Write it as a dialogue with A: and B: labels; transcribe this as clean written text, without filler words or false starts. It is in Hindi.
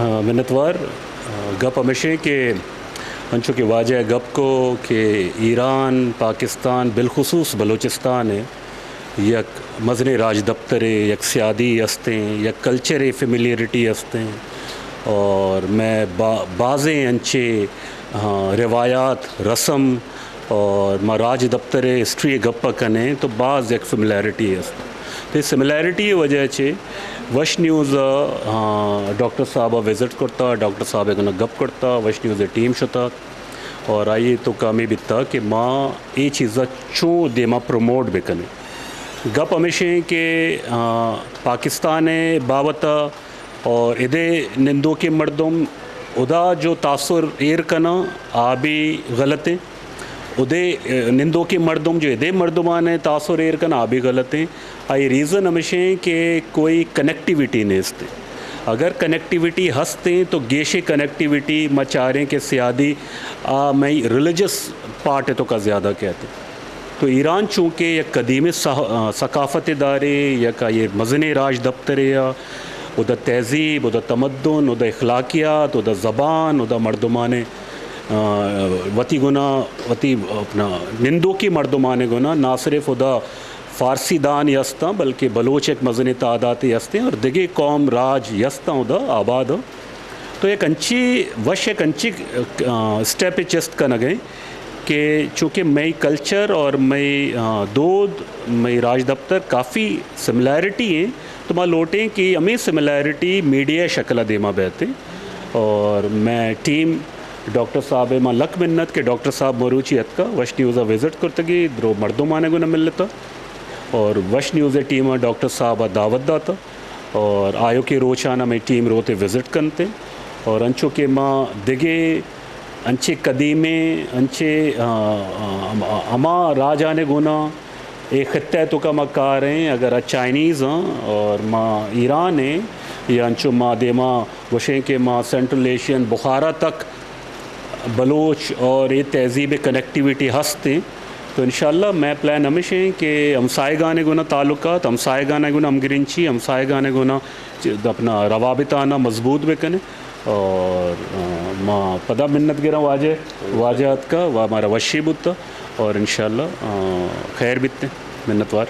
A: मिन्नतवार गप हमेशा के अंशों के वाजह गप को कि ईरान पाकिस्तान बिलखुसूस बलूचिस्तान है यक मजन राज दफ्तरे यक सियादी हस्तें यक कल्चर फेमिलियरिटी हस्तें और मैं बाज़े अंचे रिवायात रस्म और मां राज दफ्तरे हिस्ट्री गप कने तो बाज़ एक फेमिलियरिटी हस्त तो सिमिलैरिटी वजह से वश न्यूज़ डॉक्टर साहब विज़िट करता डॉक्टर साहब एक गप करता वश न्यूज़ टीम शुता और आई तो कामी बिता कि माँ ये चीज़ा चो दे माँ प्रमोट बेकने गप हमेशा के पाकिस्तान बाबत और इधे निंदो के मर्दम उदा जो तासुर एर कना आबी गलत है उदे निंदो के मर्दम जो इधे मर्दमान है तासुर एर कना आबी गलत है आई रीज़न हमेशा कि कोई कनेक्टिविटी नहीं हस्ते अगर कनेक्टिविटी हंसते तो गेशे कनेक्टिविटी मचारें के सियादी मई रिलीजस पार्ट है तो का ज़्यादा कहते तो ईरान चूँकि यह कदीम सकाफ़त इदारे या का ये मज़न राज दफ्तर या उदा तहज़ीब उदा तमद्दुन उदा अखलाकियात उदा ज़बान उदा मर्दमाने वती गुना वती अपना निंदो की मर्दमाने गुना ना सिर्फ उदा फ़ारसी दान यस्ता बल्कि बलोच एक मज़न तादात यस्ते और दिगे कौम राज यस्ता उदा आबाद तो एक अंची वश एक अंची स्टेप चेस्ट का न गए कि चूँकि मई कल्चर और मई दोद मई राज दफ्तर काफ़ी सिमिलैरिटी हैं तो मैं लौटें कि हमें सिमिलैरिटी मीडिया शक्ल देमा बहते और मैं टीम डॉक्टर साहब माँ लक मिन्नत के डॉक्टर साहब मरूची हत का वश न्यूज़ विज़िट करतगी द्रो मर्दों माने को न मिल लेता और वश न्यूज़ टीम डॉक्टर साहब दावत दाता और आयो के रोचाना में टीम रोते विज़िट करते और अंचो के माँ दिगे अंचे कदीमे अंचे अमा राजा ने गुना एक खत्ते तो का मकार हैं अगर चाइनीज़ हैं और माँ ईरान है या अंचो माँ दे माँ वशें के माँ सेंट्रल एशियन बुखारा तक बलोच और ये तहज़ीब कनेक्टिविटी हंसते तो इंशाल्लाह मैं प्लान हमेशा कि हमसाए गाने गुना ताल्लुकात हमसाए गाने गुना हमगिरिंची हमसाए गाने गुना अपना रवाबिताना मजबूत बेकने और माँ पदा मिन्नत गिरा वाजहत का वा हमारा वशी बुत्ता और इंशाल्लाह खैर बितते मिन्नतवार।